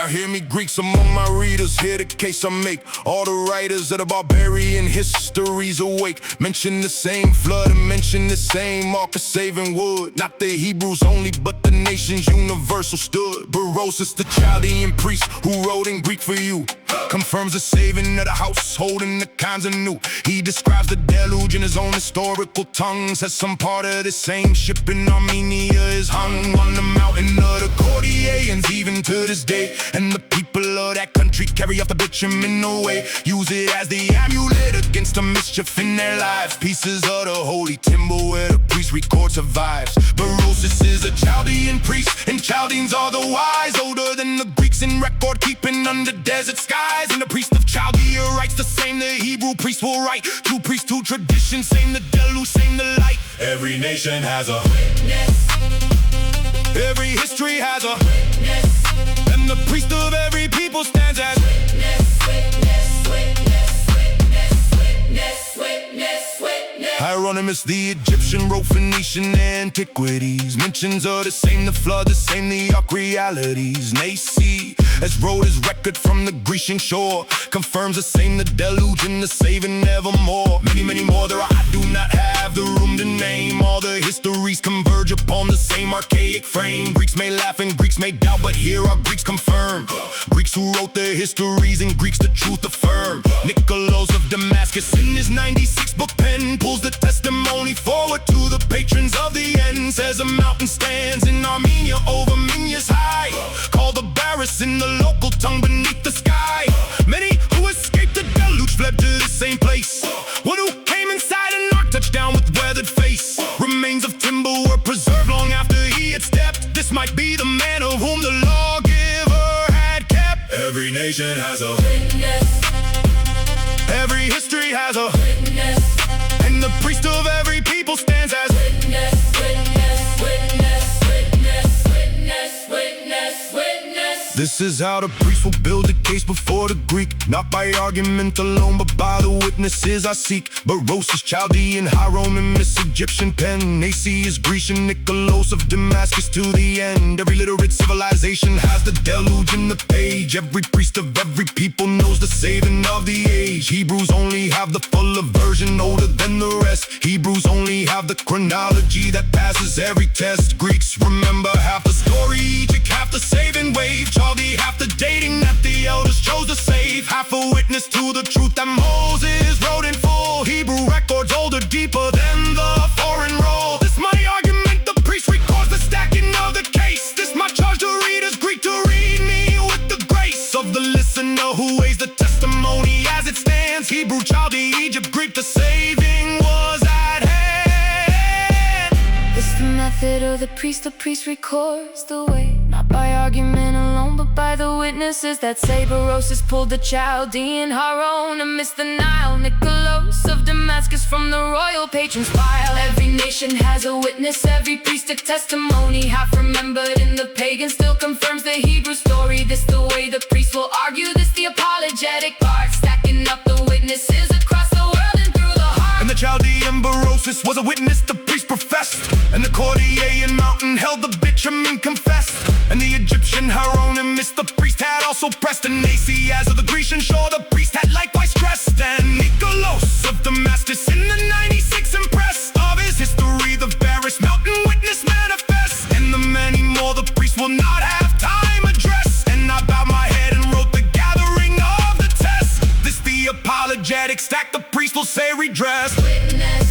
hear me, Greeks among my readers. Hear the case I make. All the writers of the barbarian histories awake. Mention the same flood and mention the same ark of saving wood. Not the Hebrews only, but the nations universal stood. Berosus the Chaldean priest who wrote in Greek for you confirms the saving of the household in the kinds of new. He describes the deluge in his own historical tongue. Says some part of the same ship in Armenia is hung on the mountain of the Cordyaeans even to this day. And the people of that country carry off the bitumen away. Use it as the amulet against the mischief in their lives. Pieces of the holy timber where the priest record survives. Berosus is a Chaldean priest, and Chaldeans are the wise, older than the Greeks in record keeping under desert skies. And the priest of Chaldea writes the same the Hebrew priest will write. Two priests, two traditions, same the deluge, same the light. Every nation has a witness. Every history has a witness. And the priest of every people stands as witness, witness, witness, witness, witness, witness, witness. Hieronymus the Egyptian wrote Phoenician Antiquities. Mentions of the same the flood, the same the ark realities. Mnaseas wrote his record from the Grecian shore. Confirms the same the deluge and the saving nevermore. Many, many more there are, I do not have the room to name. All the histories converge upon the same archaic frame. Greeks may laugh and Greeks may doubt, but here are Greeks confirmed. Greeks who wrote their histories and Greeks the truth affirm. Nicolaus of Damascus in his 96 book pen pulls the testimony forward to the patrons of the end. Says a mountain stands in Armenia over Minyas high, called the Baris in the local tongue beneath the sky. Many who escaped the deluge fled to the same place. One who came inside an ark touched down with weathered face. Remains of timber were preserved long after he had stepped. This might be the man of whom the lawgiver had kept. Every nation has a witness. Every history has a witness. And the priest of every people stands as witness, witness, witness, witness, witness, witness, witness. This is how the priest will build a case before the Greek. Not by argument alone, but by the witnesses I seek. Berosus Chaldean, Hieronymus Egyptian pen. Mnaseas Grecian, Nicolaus of Damascus to the end. Every literate civilization has the deluge in the page. Every priest of every people knows the saving of the age. Hebrews only have the fuller version, older than the rest. Hebrews only have the chronology that passes every test. Greeks remember half the story, Egypt half the saving wave. Chaldea half the dating that the elders chose to save. Half a witness to the truth that Moses wrote in full. Hebrew records older, deeper than the foreign roll. This my argument, the priest records the stacking of the case. This my charge to readers, Greek to read me with the grace of the listener who weighs the testimony as it stands. Hebrew, Chaldea, Egypt, Greek, the saving was at hand. It's the method of the priest records the way. Not by argument alone, but by the witnesses that say Berosus pulled the Chaldean, Hieronymus the Nile, Nicolaus of Damascus from the royal patron's file. Every nation has a witness, every priest a testimony. Half remembered in the pagan still confirms the Hebrew story. This the way the priest will argue, this the apologetic part. Stacking up the witnesses across the world and through the heart. And the Chaldean Berosus was a witness the priest professed. And the Cordyaean mountain held the bitumen confessed. And the Egyptian Hieronymus the priest had also pressed. And Mnaseas of the Grecian shore the priest had likewise stressed. And Nicolaus of Damascus in the 96 impressed. Of his history the Baris mountain witness manifest. And the many more the priest will not have time address. And I bowed my head and wrote the gathering of the test. This the apologetic stack the priest will say redress. Witness.